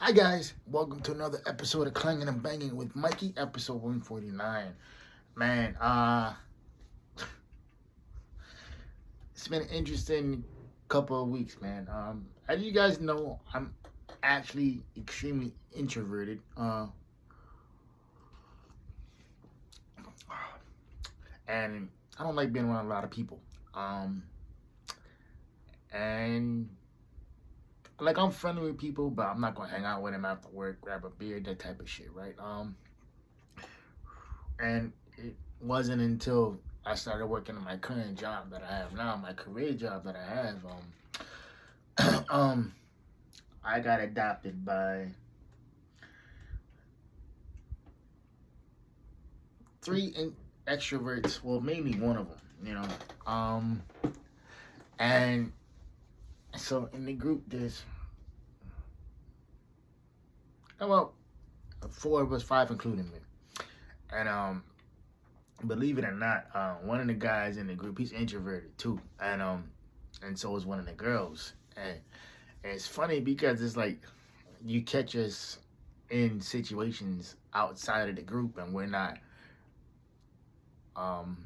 Hi guys, welcome to another episode of Clangin and Bangin with Mikey, episode 149. Man, it's been an interesting couple of weeks, man. As you guys know, I'm actually extremely introverted. And I don't like being around a lot of people. Um, and like I'm friendly with people, but I'm not gonna hang out with them after work, grab a beer, that type of shit, right? And it wasn't until I started working in my current job that I have now, my career job that I have, I got adopted by three extroverts. Well, mainly one of them, and so in the group, there's well, four of us, five including me, and believe it or not, one of the guys in the group, he's introverted too, and so is one of the girls, and it's funny because it's like you catch us in situations outside of the group, and um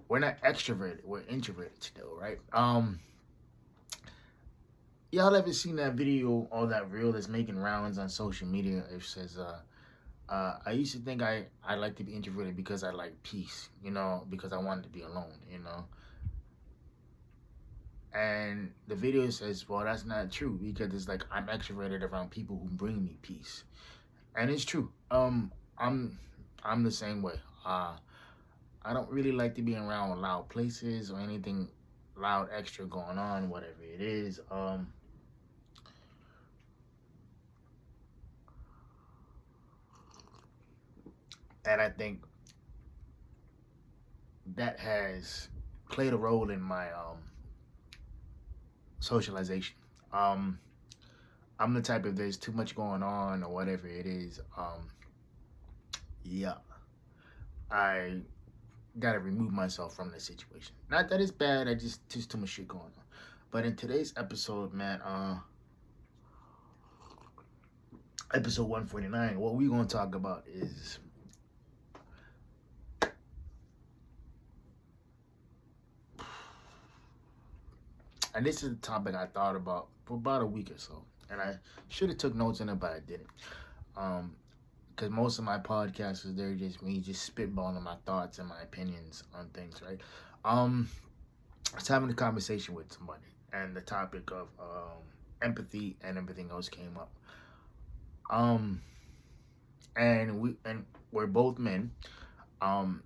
we're not extroverted, we're introverted still, right? Y'all ever seen that video or that reel that's making rounds on social media? It says I used to think I like to be introverted because I like peace, because I wanted to be alone, and the video says, well, that's not true, because it's like I'm extroverted around people who bring me peace. And it's true. I'm I'm the same way. I don't really like to be around loud places or anything loud extra going on, whatever it is. And I think that has played a role in my socialization. Um, I'm the type, if there's too much going on or whatever it is, yeah, I gotta remove myself from the situation. Not that it's bad, I just too much shit going on. But in today's episode, man, episode 149, what we're gonna talk about is and this is a topic I thought about for about a week or so. And I should have took notes in it, but I didn't. Because most of my podcasts is they're just me just spitballing my thoughts and my opinions on things, right? I was having a conversation with somebody, and the topic of empathy and everything else came up. Um, and we're both men. Um,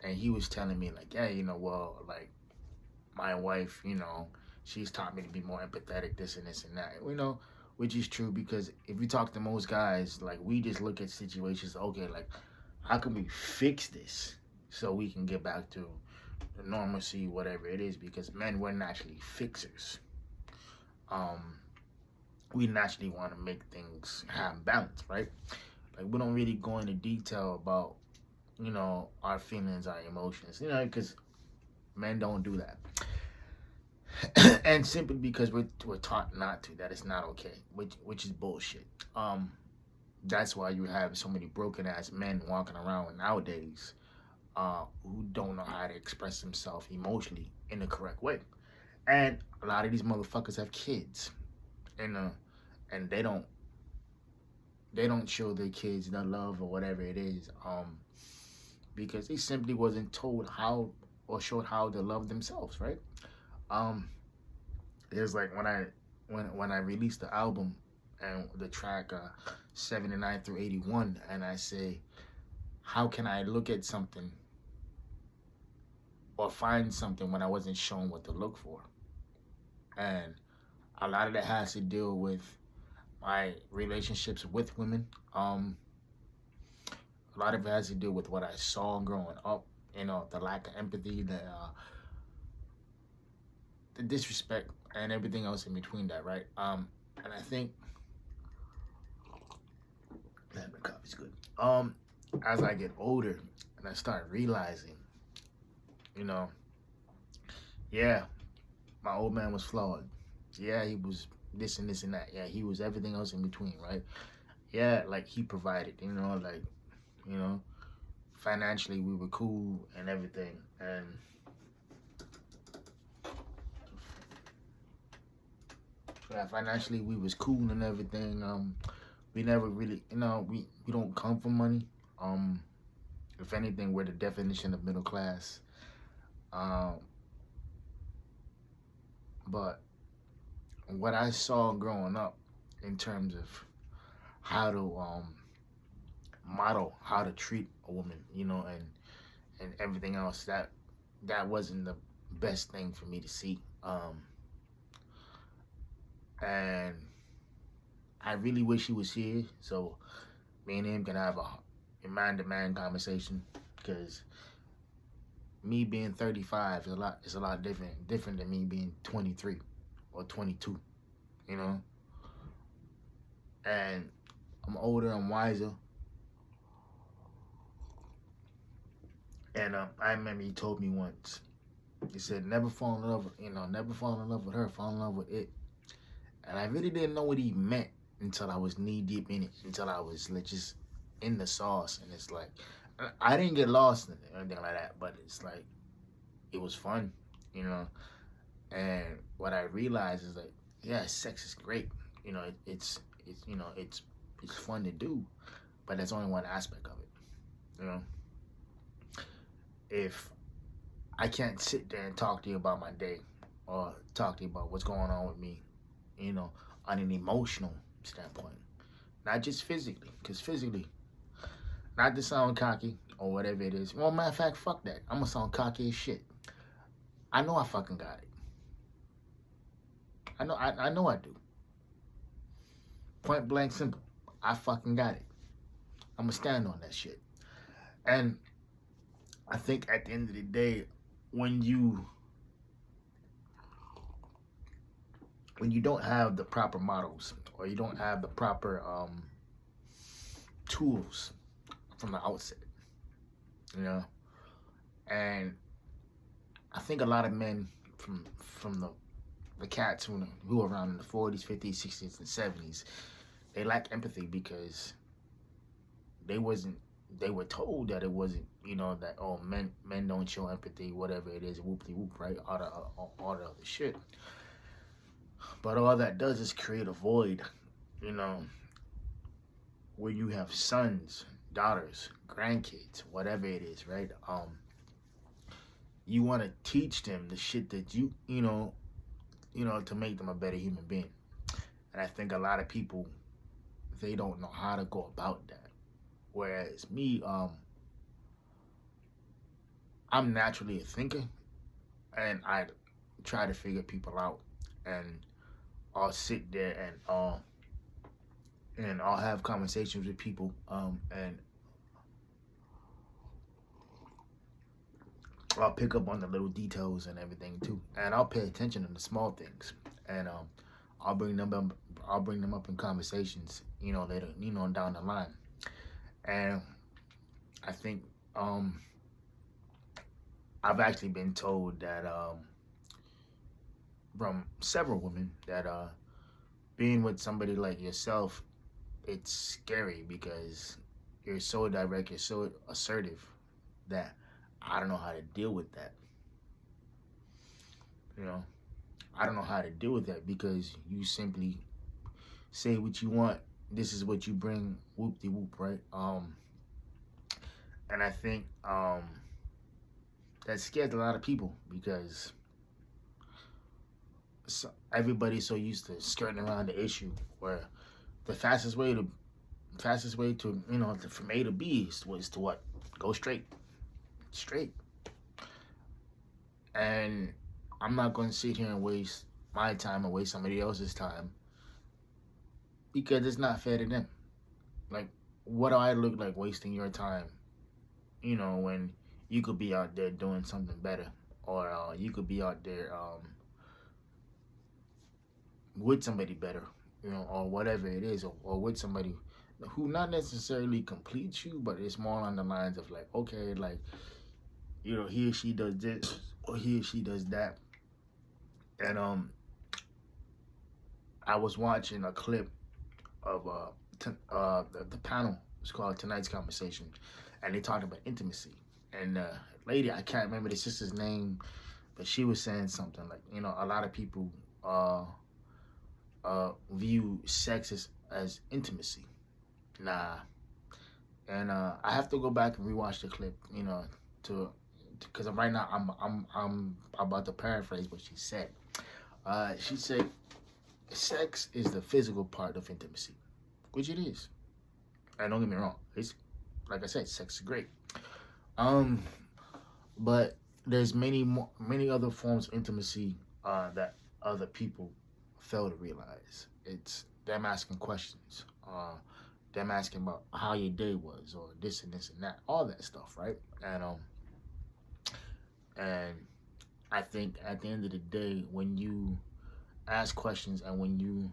and he was telling me like, yeah, well, like my wife, she's taught me to be more empathetic, this and this and that. Which is true, because if you talk to most guys, like we just look at situations, okay, like how can we fix this so we can get back to the normalcy, whatever it is, because men, we're naturally fixers. Um, we naturally want to make things have balance, right? Like we don't really go into detail about, our feelings, our emotions, because men don't do that. And simply because we're taught not to, that it's not okay, which is bullshit. That's why you have so many broken ass men walking around nowadays, who don't know how to express themselves emotionally in the correct way. And a lot of these motherfuckers have kids, and and they don't show their kids the love or whatever it is, because they simply wasn't told how or showed how to love themselves, right? Um, there's like when I released the album and the track 79 through 81, and I say, how can I look at something or find something when I wasn't shown what to look for? And a lot of that has to deal with my relationships with women. A lot of it has to do with what I saw growing up. The lack of empathy, the disrespect, and everything else in between that, right? And I think that the coffee's good. As I get older and I start realizing, you know, yeah, my old man was flawed. Yeah, he was this and this and that. Yeah, he was everything else in between, right? Yeah, like he provided, like, you know, financially we were cool and everything. And yeah, financially we was cool and everything. We never really, we don't come from money. Um, if anything, we're the definition of middle class. Um, but what I saw growing up in terms of how to model how to treat a woman, and everything else, that wasn't the best thing for me to see. And I really wish he was here so me and him can have a man-to-man conversation, because me being 35 is a lot different than me being 23 or 22, you know. And I'm older, I'm wiser, and I remember he told me once. He said, "Never fall in love, never fall in love with her, fall in love with it." And I really didn't know what he meant until I was knee deep in it, until I was like just in the sauce. And it's like, I didn't get lost in it or anything like that, but it's like, it was fun, you know. And what I realized is like, yeah, sex is great, it's fun to do, but that's only one aspect of it, you know. If I can't sit there and talk to you about my day, or talk to you about what's going on with me, on an emotional standpoint, not just physically, because physically, not to sound cocky or whatever it is. Well, matter of fact, fuck that. I'm gonna sound cocky as shit. I know I fucking got it. I know I do. Point blank simple. I fucking got it. I'm gonna stand on that shit. And I think at the end of the day, when you don't have the proper models, or you don't have the proper tools from the outset, and I think a lot of men from the cats who are around in the 40s, 50s, 60s, and 70s, they lack empathy because they were told that it wasn't, that, oh, men don't show empathy, whatever it is, whoop-de-whoop, right? All the other shit. But all that does is create a void, where you have sons, daughters, grandkids, whatever it is, right? You want to teach them the shit that to make them a better human being. And I think a lot of people, they don't know how to go about that. Whereas me, I'm naturally a thinker, and I try to figure people out, and I'll sit there and I'll have conversations with people, and I'll pick up on the little details and everything too, and I'll pay attention to the small things, and I'll bring them up in conversations, later, down the line. And I think I've actually been told that from several women that being with somebody like yourself, it's scary because you're so direct, you're so assertive, that I don't know how to deal with that. I don't know how to deal with that, because you simply say what you want. This is what you bring, whoop-de-whoop, right? And I think that scares a lot of people, because everybody's so used to skirting around the issue, where the fastest way to from A to B is to what? Go straight. And I'm not going to sit here and waste my time and waste somebody else's time, because it's not fair to them. Like, what do I look like wasting your time, when you could be out there doing something better, or you could be out there with somebody better, or whatever it is, or with somebody who not necessarily completes you, but it's more on the lines of like, okay, like, he or she does this, or he or she does that. And I was watching a clip of the panel. It's called Tonight's Conversation, and they talked about intimacy. And lady, I can't remember the sister's name, but she was saying something like, a lot of people view sex as intimacy. Nah, and I have to go back and rewatch the clip, to because right now I'm about to paraphrase what she said. She said, "Sex is the physical part of intimacy, which it is. And don't get me wrong, it's like I said, sex is great. Um, but there's many other forms of intimacy that other people fail to realize. It's them asking questions, them asking about how your day was, or this and this and that, all that stuff, right? And I think at the end of the day, when you ask questions and when you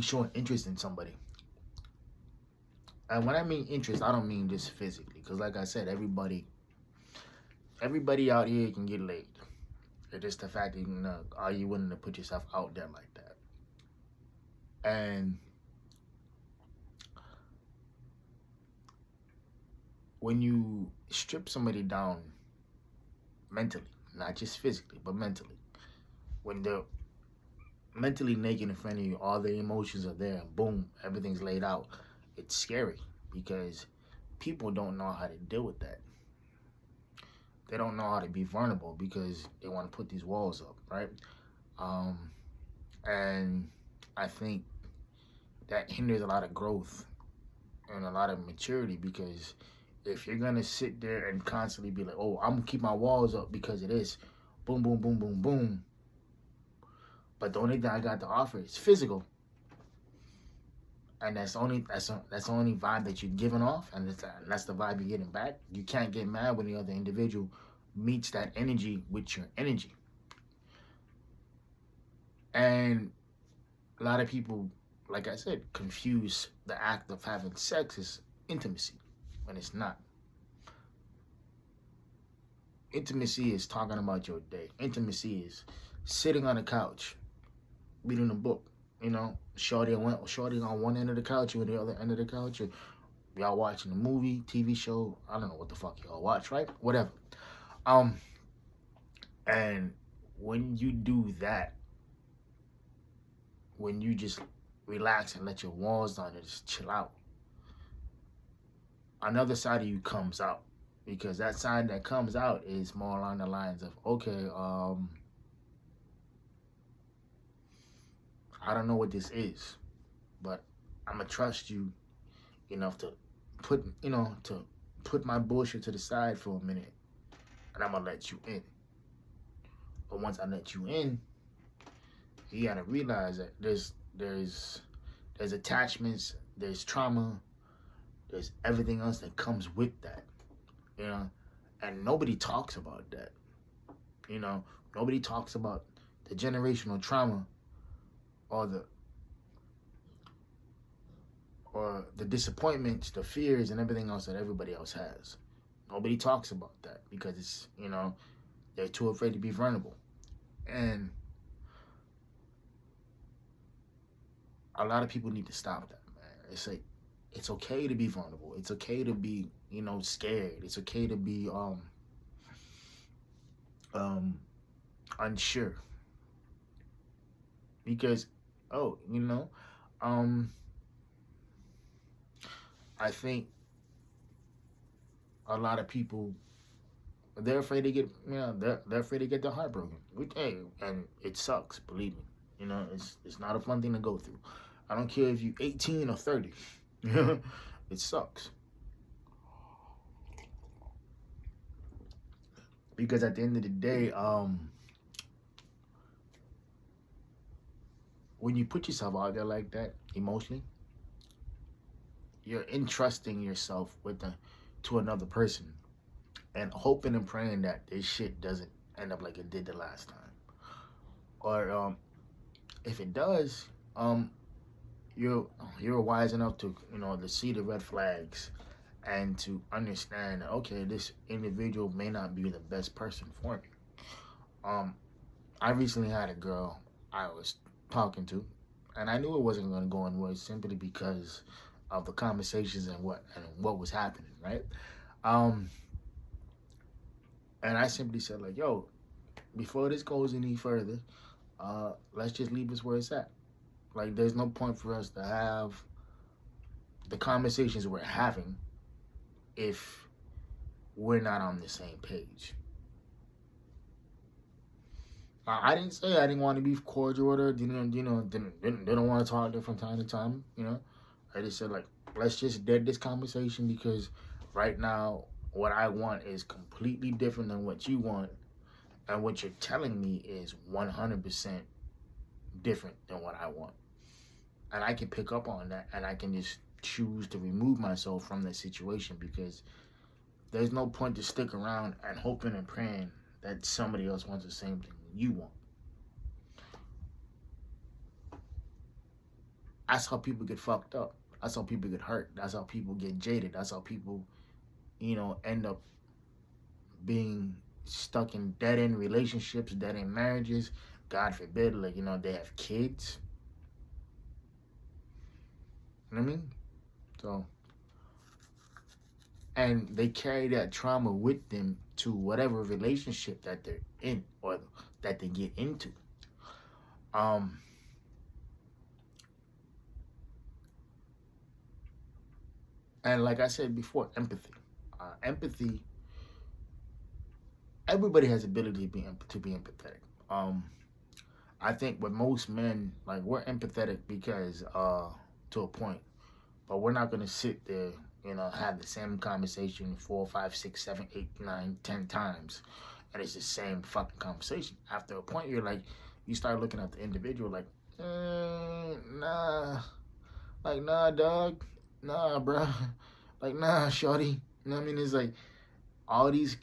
show an interest in somebody, and when I mean interest, I don't mean just physically, because like I said, everybody out here can get laid. It's just the fact that, are you willing to put yourself out there like that? And when you strip somebody down mentally, not just physically, but mentally, when they're mentally naked in front of you, all the emotions are there, and boom, everything's laid out, it's scary because people don't know how to deal with that. They don't know how to be vulnerable because they want to put these walls up, right? And I think that hinders a lot of growth and a lot of maturity, because if you're gonna sit there and constantly be like, oh, I'm gonna keep my walls up because of this, boom, boom, boom, boom, boom, but the only thing I got to offer is physical, and that's the only vibe that you're giving off, and that's the vibe you're getting back. You can't get mad when the other individual meets that energy with your energy. And a lot of people, like I said, confuse the act of having sex as intimacy when it's not. Intimacy is talking about your day. Intimacy is sitting on the couch, reading a book. Shorty on one end of the couch, you on the other end of the couch. Y'all watching a movie, TV show. I don't know what the fuck y'all watch, right? Whatever. And when you do that, when you just relax and let your walls down and just chill out, another side of you comes out, because that side that comes out is more along the lines of, okay, I don't know what this is, but I'm gonna trust you enough to put my bullshit to the side for a minute, and I'm gonna let you in. But once I let you in, you gotta realize that there's attachments, there's trauma, there's everything else that comes with that, and nobody talks about that. Nobody talks about the generational trauma or the disappointments, the fears, and everything else that everybody else has. Nobody talks about that because it's, they're too afraid to be vulnerable. And a lot of people need to stop that, man. It's like, it's okay to be vulnerable. It's okay to be, scared. It's okay to be unsure. Because, I think a lot of people, they're afraid to get, they're afraid to get their heart broken. Hey, and it sucks, believe me. It's not a fun thing to go through. I don't care if you're 18 or 30. It sucks. Because at the end of the day, when you put yourself out there like that emotionally, you're entrusting yourself to another person, and hoping and praying that this shit doesn't end up like it did the last time. Or if it does, you're wise enough to see the red flags and to understand that, okay, this individual may not be the best person for me. I recently had a girl I was talking to, and I knew it wasn't going to go anywhere simply because of the conversations and what was happening, right? Um, and I simply said like, "Yo, before this goes any further, let's just leave this where it's at. Like, there's no point for us to have the conversations we're having if we're not on the same page." I didn't say I didn't want to be cordial with her. Didn't want to talk to her from time to time. I just said like, let's just dead this conversation because right now what I want is completely different than what you want, and what you're telling me is 100% different than what I want. And I can pick up on that, and I can just choose to remove myself from that situation because there's no point to stick around and hoping and praying that somebody else wants the same thing you want. That's how people get fucked up. That's how people get hurt. That's how people get jaded. That's how people, end up being stuck in dead end relationships, dead end marriages. God forbid, like, they have kids. You know what I mean? So, and they carry that trauma with them to whatever relationship that they're in or that they get into. And like I said before, empathy. Empathy. Everybody has ability to be empathetic. I think with most men, like, we're empathetic because to a point, but we're not gonna sit there, have the same conversation 4, 5, 6, 7, 8, 9, 10 times, and it's the same fucking conversation. After a point, you start looking at the individual like, nah, like, nah, dog, nah, bro, like, nah, shorty. You know what I mean? It's like all these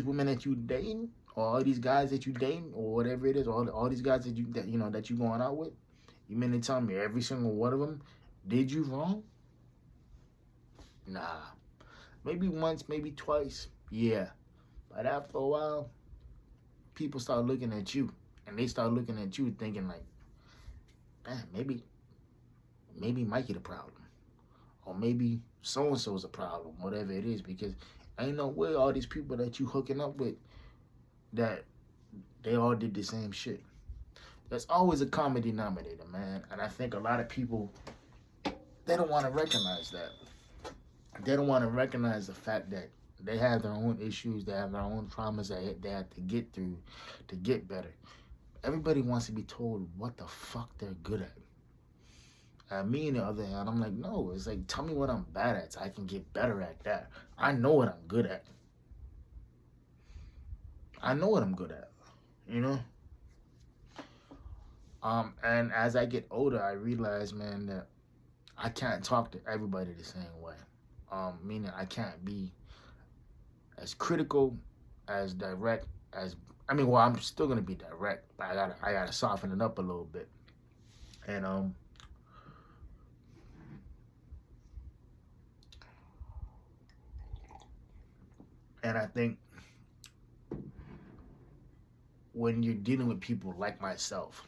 women that you dating, or all these guys that you dating, or whatever it is, all these guys that you going out with. You mean to tell me every single one of them did you wrong? Nah. Maybe once, maybe twice. Yeah. But after a while, people start looking at you, and they start looking at you thinking like, man, maybe Mikey the problem, or maybe so and so's a problem, whatever it is, because ain't no way all these people that you hooking up with that they all did the same shit. There's always a common denominator, man, and I think a lot of people, they don't want to recognize that. They don't want to recognize the fact that they have their own issues, they have their own traumas that they have to get through to get better. Everybody wants to be told what the fuck they're good at. And me, on the other hand, I'm like, no, it's like, tell me what I'm bad at so I can get better at that. I know what I'm good at. I know what I'm good at, you know? And as I get older, I realize, man, that I can't talk to everybody the same way. Meaning I can't be as critical, as direct as, well, I'm still gonna be direct, but I gotta soften it up a little bit. And I think when you're dealing with people like myself,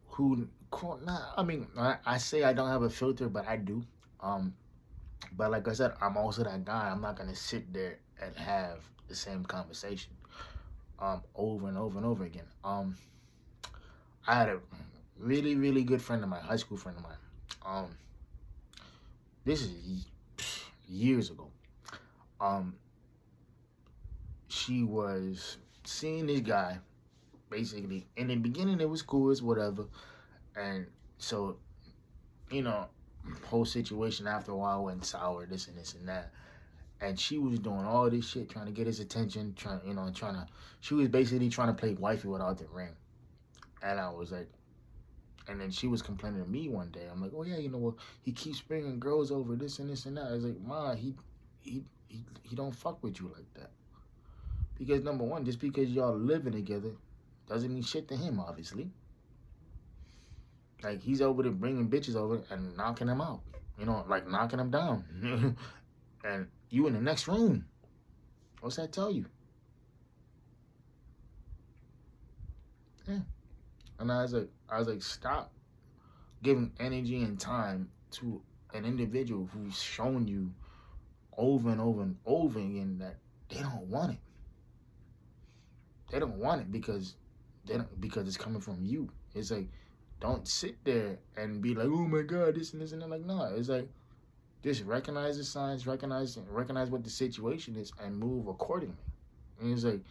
who, I say I don't have a filter, but I do. But like I said, I'm also that guy. I'm not gonna sit there and have the same conversation over and over and over again. I had a really, really good friend of mine, high school friend of mine. This is years ago. She was seeing this guy. Basically, in the beginning, it was cool, it's whatever, and so, you know, whole situation after a while went sour, this and this and that. And she was doing all this shit, trying to get his attention, she was basically trying to play wifey without the ring. And I was like, and then she was complaining to me one day. I'm like, oh yeah, he keeps bringing girls over, this and this and that. I was like, Ma, he don't fuck with you like that. Because number one, just because y'all living together doesn't mean shit to him, obviously. Like, he's over there bringing bitches over and knocking them out. Like knocking them down. And you in the next room. What's that tell you? Yeah. And I was like, stop giving energy and time to an individual who's shown you over and over and over again that they don't want it. They don't want it because it's coming from you. It's like, don't sit there and be like, oh my God, this and this and that. Like, no, it's like, just recognize the signs, recognize what the situation is, and move accordingly. And it's like,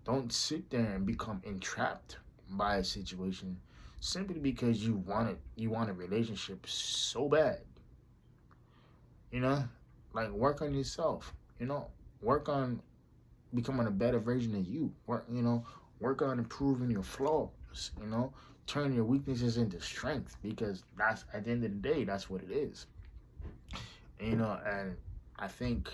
don't sit there and become entrapped by a situation simply because you want a relationship so bad. You know, like, work on yourself. You know, work on becoming a better version of you. Work on improving your flaws. You know, turn your weaknesses into strength, because that's, at the end of the day, that's what it is. And I think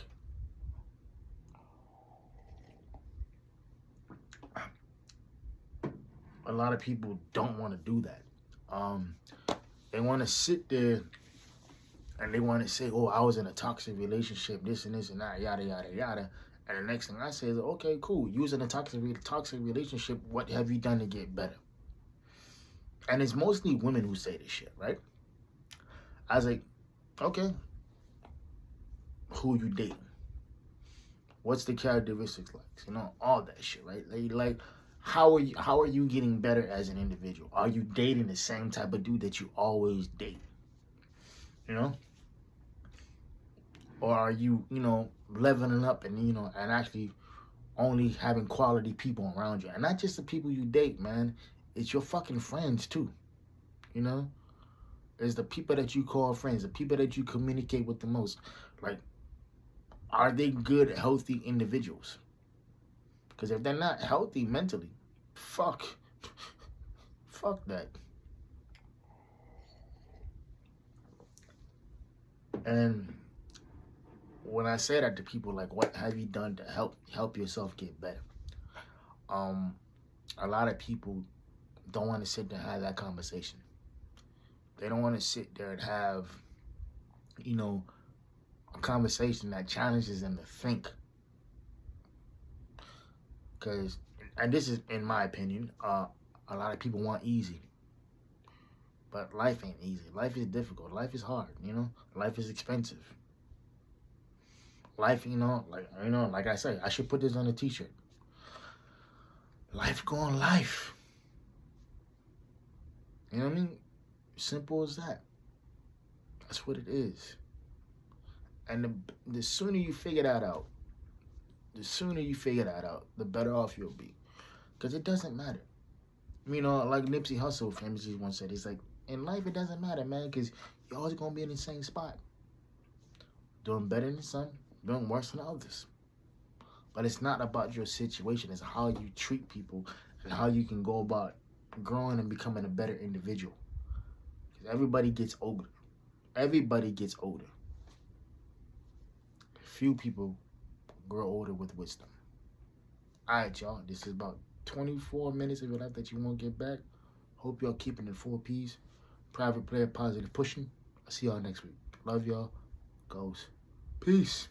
a lot of people don't want to do that. Um, they want to sit there and they want to say, "Oh, I was in a toxic relationship, this and this and that, yada yada yada." And the next thing I say is, "Okay, cool. You was in a toxic relationship. What have you done to get better?" And it's mostly women who say this shit, right? I was like, "Okay, who you dating? What's the characteristics like? You know, all that shit, right? Like, how are you getting better as an individual? Are you dating the same type of dude that you always date? You know, or are you, leveling up and and actually only having quality people around you, and not just the people you date, man. It's your fucking friends too. You know, it's the people that you call friends, the people that you communicate with the most. Like, are they good, healthy individuals? Because if they're not healthy mentally, fuck, fuck that. And when I say that to people, like, what have you done to help yourself get better? Um, a lot of people don't want to sit there and have that conversation. They don't want to sit there and have, a conversation that challenges them to think. Because, and this is in my opinion, a lot of people want easy. But life ain't easy. Life is difficult. Life is hard, Life is expensive. Life, like I say, I should put this on a t-shirt. Life going life. You know what I mean? Simple as that. That's what it is. And the sooner you figure that out, the better off you'll be. Because it doesn't matter. Like Nipsey Hussle famously once said, it's like, in life it doesn't matter, man, because you're always going to be in the same spot. Doing better than some, doing worse than others. But it's not about your situation. It's how you treat people and how you can go about growing and becoming a better individual. Because everybody gets older. Everybody gets older. Few people grow older with wisdom. All right, y'all. This is about 24 minutes of your life that you won't get back. Hope y'all keeping it 4 Ps. Private player, positive pushing. I'll see y'all next week. Love y'all. Goes. Peace.